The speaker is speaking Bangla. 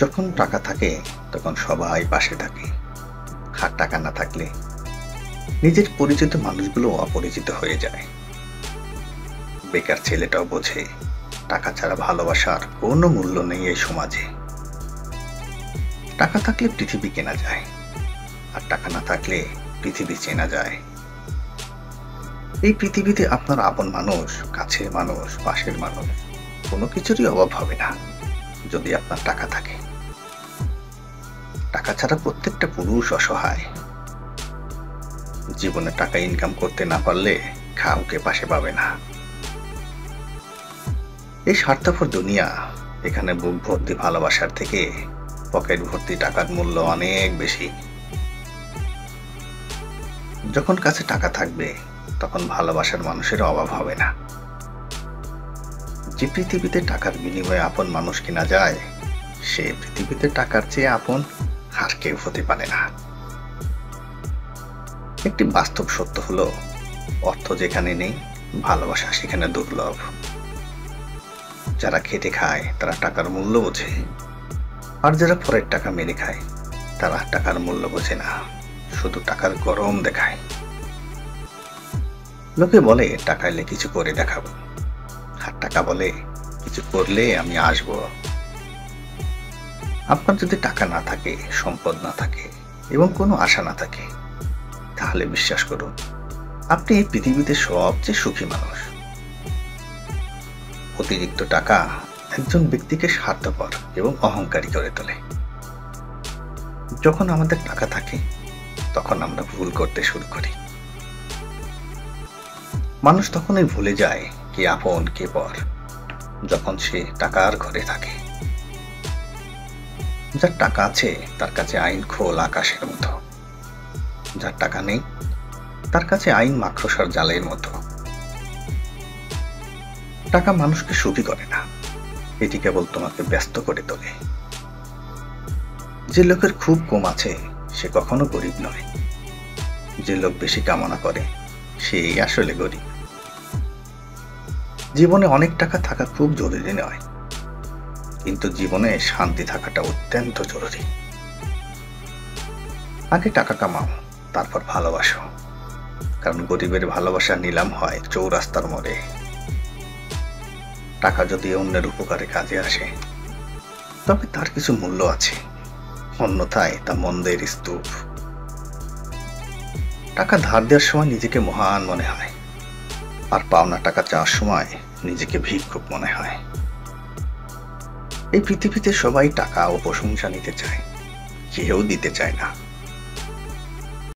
যখন টাকা থাকে তখন সবাই পাশে থাকে, আর টাকা না থাকলে নিজের পরিচিত মানুষগুলো অপরিচিত হয়ে যায়। বেকার ছেলেটাও বোঝে টাকা ছাড়া ভালোবাসার কোনো মূল্য নেই এই সমাজে। টাকা থাকলে পৃথিবী কেনা যায়, আর টাকা না থাকলে পৃথিবী চেনা যায়। এই পৃথিবীতে আপনার আপন মানুষ, কাছের মানুষ, পাশের মানুষ কোনো কিছুরই অভাব হবে না যদি আপনার টাকা থাকে। টাকা ছাড়া প্রত্যেকটা পুরুষ অসহায়। জীবনে টাকা ইনকাম করতে না পারলে কাউকে পাশে পাবে না। এই স্বার্থপর দুনিয়া, এখানে বুক ভর্তি ভালোবাসার থেকে পকেট ভর্তি টাকার মূল্য অনেক বেশি। যখন কাছে টাকা থাকবে তখন ভালোবাসার মানুষের অভাব হবে না। যে পৃথিবীতে টাকার বিনিময়ে আপন মানুষ কেনা যায়, সে পৃথিবীতে টাকার চেয়ে আপন আর কেউ হতে পারে না। একটি বাস্তব সত্য হলো, অর্থ যেখানে নেই, ভালোবাসা সেখানে দুর্লভ। যারা খেটে খায় তারা টাকার মূল্য বোঝে, আর যারা পরের টাকা মেরে খায় তারা টাকার মূল্য বোঝে না, শুধু টাকার গরম দেখায়। লোকে বলে টাকা এলে কিছু করে দেখাবো, আর টাকা বলে কিছু করলে আমি আসবো। আপনার যদি টাকা না থাকে, সম্পদ না থাকে এবং কোনো আশা না থাকে, তাহলে বিশ্বাস করুন আপনি এই পৃথিবীতে সবচেয়ে সুখী মানুষ। অতিরিক্ত টাকা একজন ব্যক্তিকে স্বার্থপর এবং অহংকারী করে তোলে। যখন আমাদের টাকা থাকে তখন আমরা ভুল করতে শুরু করি। মানুষ তখনই ভুলে যায় কে আপন কে পর, যখন সে টাকার ঘরে থাকে। যার টাকা আছে তার কাছে আইন খোল আকাশের মতো, যার টাকা নেই তার কাছে আইন মাকড়সার জালের মতো। টাকা মানুষকে সুখী করে না, এটি কেবল তোমাকে ব্যস্ত করে তোলে। যে লোকের খুব কম আছে সে কখনো গরিব নয়, যে লোক বেশি কামনা করে সেই আসলে গরিব। জীবনে অনেক টাকা থাকা খুব জরুরি নয়, কিন্তু জীবনে শান্তি থাকাটা অত্যন্ত জরুরি। আগে টাকা কামাও, তারপর ভালোবাসো, কারণ গরিবের ভালোবাসা নিলাম হয় চৌরাস্তার মোড়ে। টাকা যদি অন্যের উপকারে কাজে আসে তবে তার কিছু মূল্য আছে, অন্যথায় তা মন্দের স্তূপ। টাকা ধার দেওয়ার সময় নিজেকে মহান মনে হয়, আর পাওনা টাকা চাওয়ার সময় নিজেকে ভিক্ষুক মনে হয়। এই পৃথিবীতে সবাই টাকা ও প্রশংসা নিতে চায়, কেউ দিতে চায় না।